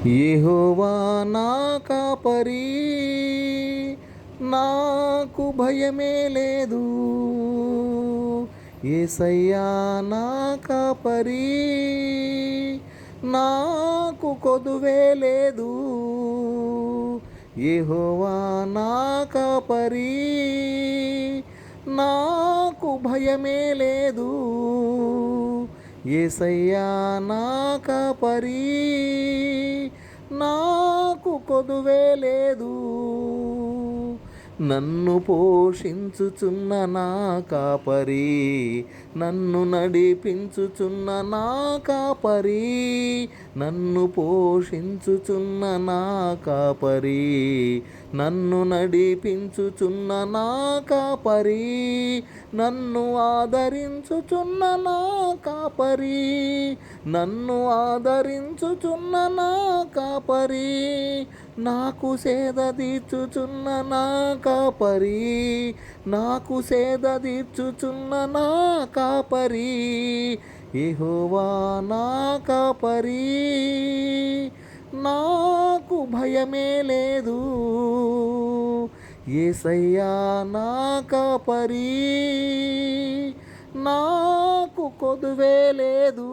యెహోవా నా కాపరి, నాకు భయమే లేదు. యేసయ్యా నా కాపరి, నాకు కొదువే లేదు. యెహోవా నా కాపరి, నాకు భయమే లేదు. యేసయ్యా నా కాపరి, నాకు కొదువే లేదు. నన్ను పోషించుచున్న నా కాపరి, నన్ను నడిపించుచున్న నా కాపరి, నన్ను పోషించుచున్న నా కాపరి, నన్ను నడిపించుచున్న నా కాపరి, నన్ను ఆదరించుచున్న నా కాపరి, నన్ను ఆదరించుచున్న నా కాపరి, నాకు సేద తీర్చుచున్న నా కాపరి, నాకు సేద తీర్చుచున్న నా కాపరి, యెహోవా నా కాపరి, నాకు భయమే లేదు. యేసయ్యా నా కాపరి, నాకు కొదువే లేదు.